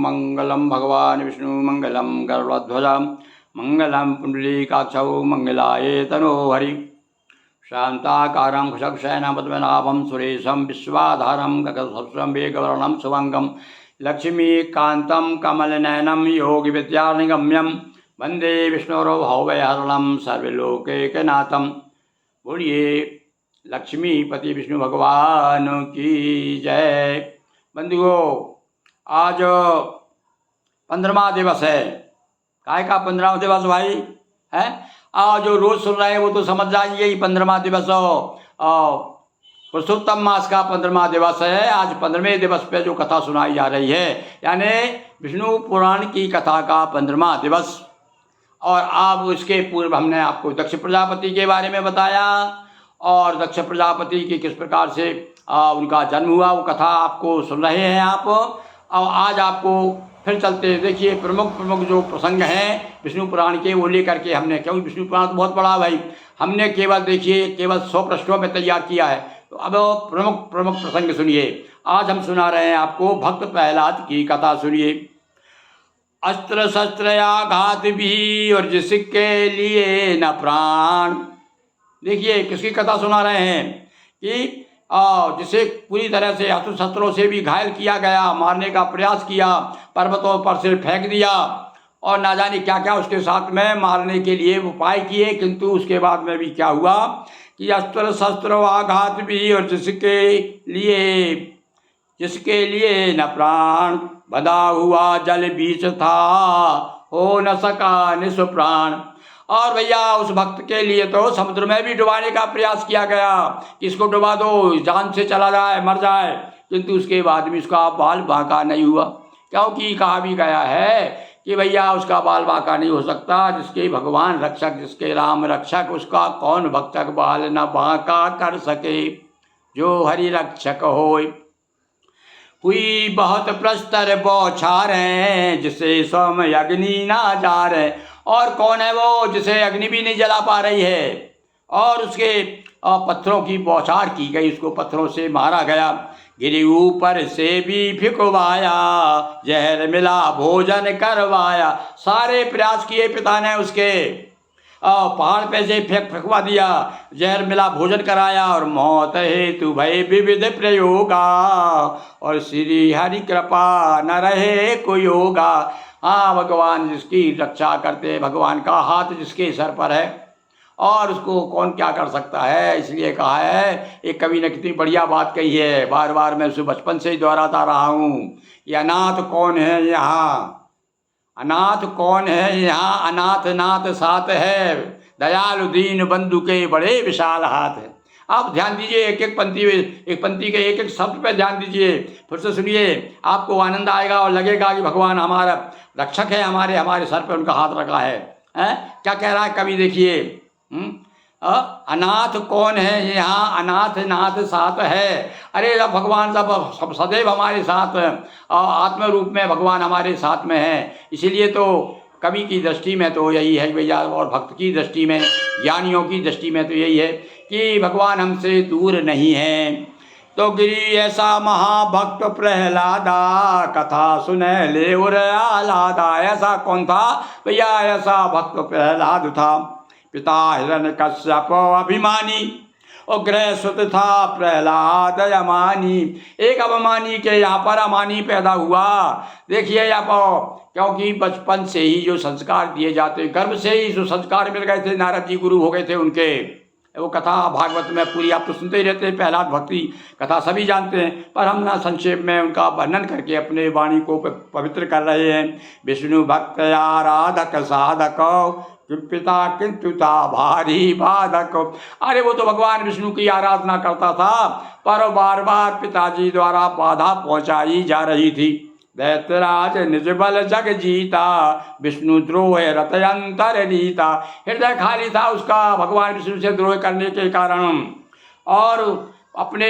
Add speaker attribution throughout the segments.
Speaker 1: मंगलम भगवान विष्णु मंगलम गरुड़ध्वज मंगलम पुंडलीकाक्षौ मंगलाये तनो हरि। शांताकारं कुशशयनं पद्मनाभं सुरेशं विश्वाधारं गगनसदृशं मेघवर्णं शुभंगं लक्ष्मीकान्तं कमलनयनं योगिविद्यानिगम्यं वन्दे विष्णोरो भवभयहरणं सर्वलोकैकनाथं। बोलिए लक्ष्मीपति विष्णु भगवान की जय। बंधुओं, आज 15वां दिवस है। काय का 15वां दिवस भाई है? आज जो रोज सुन रहे हैं वो तो समझ जाइए ही 15वां दिवस पुरुषोत्तम मास का 15वां दिवस है। आज 15वें दिवस पे जो कथा सुनाई जा रही है, यानी विष्णु पुराण की कथा का 15वां दिवस। और अब उसके पूर्व हमने आपको दक्ष प्रजापति के बारे में बताया, और दक्ष प्रजापति की किस प्रकार से उनका जन्म हुआ वो कथा आपको सुन रहे हैं आप। और आज आपको फिर चलते देखिए प्रमुख जो प्रसंग हैं विष्णु पुराण के, वो लेकर के हमने, क्योंकि विष्णु पुराण तो बहुत बड़ा है भाई, हमने केवल 100 पृष्ठों में तैयार किया है। तो अब प्रमुख प्रसंग सुनिए। आज हम सुना रहे हैं आपको भक्त प्रहलाद की कथा। सुनिए। अस्त्र शस्त्र आघात भी और जिसके लिए न प्राण। देखिए किसकी कथा सुना रहे हैं कि जिसे पूरी तरह से अस्त्र शस्त्रों से भी घायल किया गया, मारने का प्रयास किया, पर्वतों पर से फेंक दिया, और ना जाने क्या क्या उसके साथ में मारने के लिए उपाय किए, किंतु उसके बाद में भी क्या हुआ कि अस्त्र शस्त्र आघात भी और जिसके लिए न प्राण, बधा हुआ जल बीच था हो न सका निष्प्राण। और भैया उस भक्त के लिए तो समुद्र में भी डुबाने का प्रयास किया गया, किसको डुबा दो, जान से चला जाए, मर जाए, किंतु उसके बाद भी उसका बाल बांका नहीं हुआ। क्योंकि कहा भी गया है कि भैया उसका बाल बांका नहीं हो सकता, जिसके भगवान रक्षक, जिसके राम रक्षक, उसका कौन भक्षक बाल न बांका कर सके, जो हरि रक्षक होय। हुई बहुत प्रस्तर बौछार है, जिसे सोम अग्नि ना जा रहे। और कौन है वो जिसे अग्नि भी नहीं जला पा रही है, और उसके पत्थरों की बौछार की गई, उसको पत्थरों से मारा गया, गिरी ऊपर से भी फिकवाया, जहर मिला भोजन करवाया। सारे प्रयास किए पिता ने उसके, पहाड़ पे से फेंकवा दिया, जहर मिला भोजन कराया, और मौत हेतु भय विविध प्रयोगा, और श्री हरि कृपा न रहे कोई होगा। हाँ, भगवान जिसकी रक्षा करते, भगवान का हाथ जिसके सर पर है, और उसको कौन क्या कर सकता है। इसलिए कहा है, एक कवि ने कितनी बढ़िया बात कही है, बार बार मैं उसे बचपन से ही दोहराता रहा हूँ। ये अनाथ कौन है यहाँ, अनाथ कौन है यहाँ, अनाथ नाथ साथ है, दयालु दीन बंधु के बड़े विशाल हाथ है। आप ध्यान दीजिए, एक पंक्ति के एक शब्द पे ध्यान दीजिए, फिर से सुनिए, आपको आनंद आएगा और लगेगा कि भगवान हमारा रक्षक है, हमारे सर पे उनका हाथ रखा है। क्या कह रहा है कवि, देखिए। अनाथ कौन है यहाँ, अनाथ नाथ साथ है। अरे जब भगवान सब सदैव हमारे साथ, आत्म रूप में भगवान हमारे साथ में है। इसीलिए तो कवि की दृष्टि में तो यही है भैया, और भक्त की दृष्टि में, ज्ञानियों की दृष्टि में तो यही है कि भगवान हमसे दूर नहीं है। तो गिरी ऐसा महाभक्त प्रहलादा, कथा सुने ले उर आह्लादा। ऐसा कौन था भैया, ऐसा भक्त प्रहलाद था। पिता हिरण्यकश्यप अभिमानी, और ग्रह सुत था प्रहलाद अमानी। एक अभिमानी के यहाँ पर अमानी पैदा हुआ। देखिए आप, क्योंकि बचपन से ही जो संस्कार दिए जाते, गर्भ से ही जो संस्कार मिल गए थे, नारद जी गुरु हो गए थे उनके। वो कथा भागवत में पूरी आप तो सुनते ही रहते हैं, प्रहलाद भक्ति कथा सभी जानते हैं, पर हम ना संक्षेप में उनका वर्णन करके अपने वाणी को पवित्र कर रहे हैं। विष्णु भक्त आराधक साधक, पिता किंतु था भारी बाधक। अरे वो तो भगवान विष्णु की आराधना करता था, पर बार बार पिताजी द्वारा बाधा पहुंचाई जा रही थी। दैत्यराज निज बल जग जीता, विष्णु द्रोह रतयंतर रीता। हृदय खाली था उसका भगवान विष्णु से द्रोह करने के कारण, और अपने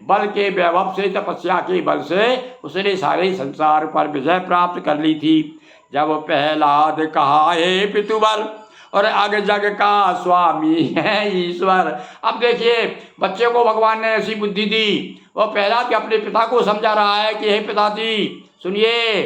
Speaker 1: बल के वैभव से, तपस्या के बल से उसने सारे संसार पर विजय प्राप्त कर ली थी। जब प्रहलाद कहा हे पितुवर, और आगे जग का स्वामी है ईश्वर। अब देखिए, बच्चे को भगवान ने ऐसी बुद्धि दी, वो प्रहलाद के अपने पिता को समझा रहा है कि हे पिताजी सुनिए,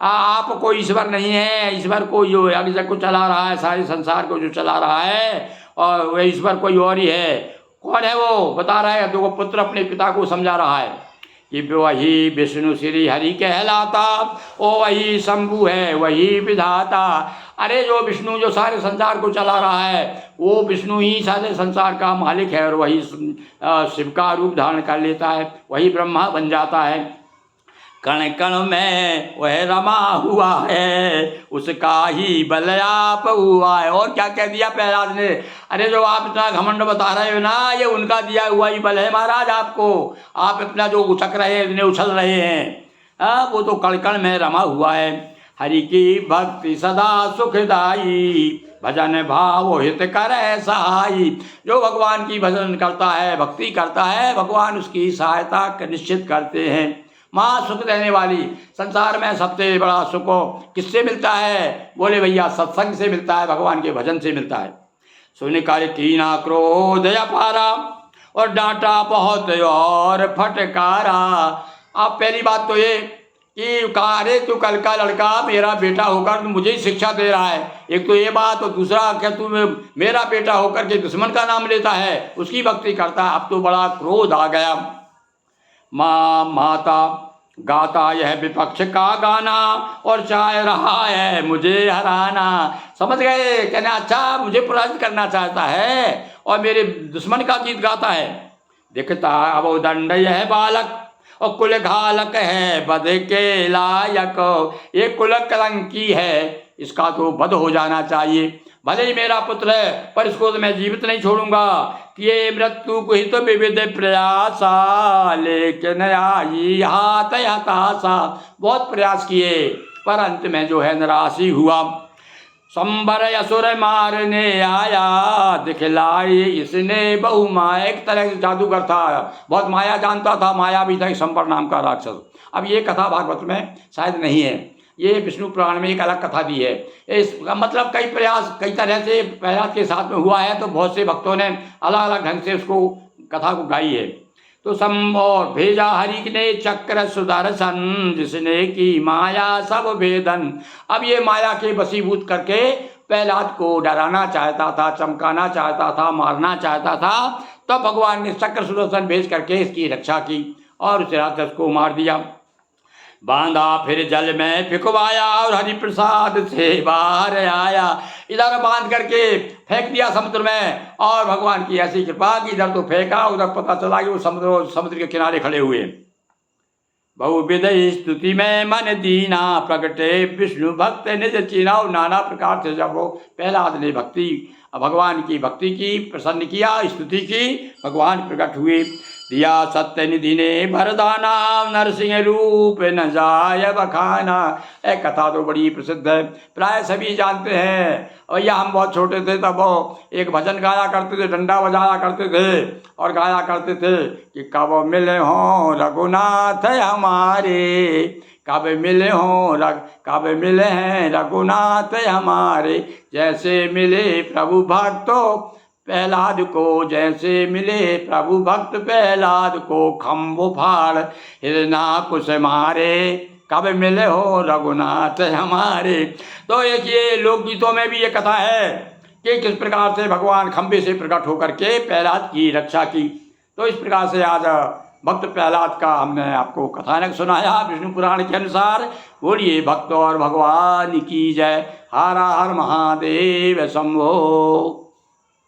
Speaker 1: आप कोई ईश्वर नहीं है। ईश्वर को जो आगे जग को चला रहा है, सारे संसार को जो चला रहा है, और वह ईश्वर कोई और ही है। कौन है वो? बता रहा है। देखो पुत्र अपने पिता को समझा रहा है कि वही विष्णु श्री हरि कहलाता, ओ वही शंभु है, वही विधाता। अरे जो विष्णु जो सारे संसार को चला रहा है, वो विष्णु ही सारे संसार का मालिक है, और वही शिव का रूप धारण कर लेता है, वही ब्रह्मा बन जाता है। कण कण में वह रमा हुआ है, उसका ही बल आप हुआ है। और क्या कह दिया प्रहलाद ने? अरे जो आप इतना घमंड बता रहे हो ना, ये उनका दिया हुआ ही बल है महाराज आपको। आप इतना जो उछक रहे हैं, इतने उछल रहे हैं, वो तो कण कण में रमा हुआ है। हरि की भक्ति सदा सुखदाई, भजन भाव हित करे सहाई। जो भगवान की भजन करता है, भक्ति करता है, भगवान उसकी सहायता निश्चित करते हैं। माँ सुख देने वाली। संसार में सबसे बड़ा सुख किससे मिलता है? बोले भैया सत्संग से मिलता है, भगवान के भजन से मिलता है। सुन कर कीना क्रोध अपारा, और डांटा बहुत और फटकारा। अब पहली बात तो ये कि कहा, अरे तू कल का लड़का मेरा बेटा होकर मुझे ही शिक्षा दे रहा है। एक तो ये बात, और दूसरा क्या तू मेरा बेटा होकर के दुश्मन का नाम लेता है, उसकी भक्ति करता है। अब तो बड़ा क्रोध आ गया। माँ माता गाता यह विपक्ष का गाना, और चाह रहा है मुझे हराना। समझ गए? कहना अच्छा मुझे पराजित करना चाहता है, और मेरे दुश्मन का गीत गाता है। दिखता अब दंड यह बालक, और कुल घालक है बध के लायक। ये कुल कलंकी है, इसका तो वध हो जाना चाहिए। भले ही मेरा पुत्र है, पर इसको तो मैं जीवित नहीं छोड़ूंगा। ये मृत्यु को ही तो विविध प्रयासा, लेकिन आई हाथ हताशा। बहुत प्रयास किए, पर अंत में जो है निराशी हुआ। संबर असुर मारने आया, दिखलाई इसने बहु माया। एक तरह से जादूगर था, बहुत माया जानता था, माया भी था, एक संबर नाम का राक्षस। अब ये कथा भागवत में शायद नहीं है, ये विष्णु पुराण में एक अलग कथा दी है। इसका मतलब कई प्रयास कई तरह से प्रहलाद के साथ में हुआ है, तो बहुत से भक्तों ने अलग अलग ढंग से उसको कथा को गाई है। तो और भेजा हरि ने चक्र सुदर्शन, जिसने की माया सब भेदन। अब ये माया के वशीभूत करके प्रहलाद को डराना चाहता था, चमकाना चाहता था, मारना चाहता था। तब भगवान ने चक्र सुदर्शन भेज करके इसकी रक्षा की, और उस राक्षस को मार दिया। बांधा फिर जल में फिकवाया, और हरि प्रसाद से बाहर आया। इधर बांध करके फेंक दिया समुद्र में, और भगवान की ऐसी कृपा कि इधर तो फेंका, उधर पता चला कि वो समुद्र के किनारे खड़े हुए। बहुविध स्तुति में मन दीना, प्रगटे विष्णु भक्त निज चीना। और नाना प्रकार से जब वो प्रहलाद ने भगवान की भक्ति की, प्रसन्न किया, स्तुति की, भगवान प्रकट हुए। दिया सत्य निधि ने वरदाना, नरसिंह रूप न जाय बखाना। एक कथा तो बड़ी प्रसिद्ध है, प्राय सभी जानते हैं। भैया हम बहुत छोटे थे तब वो एक भजन गाया करते थे, डंडा बजाया करते थे, और गाया करते थे कि कब मिले हों रघुनाथ हमारे, कब मिले हों कब मिले हैं रघुनाथ हमारे। जैसे मिले प्रभु भक्तों प्रहलाद को, जैसे मिले प्रभु भक्त प्रहलाद को, खम्भ फाड़ हिरना कुश मारे, कब मिले हो रघुनाथ हमारे। तो एक ये लोकगीतों में भी ये कथा है कि किस प्रकार से भगवान खम्भे से प्रकट होकर के प्रहलाद की रक्षा की। तो इस प्रकार से आज भक्त प्रहलाद का हमने आपको कथानक सुनाया विष्णु पुराण के अनुसार। बोलिए भक्त और भगवान की जय। हर हर महादेव शंभो।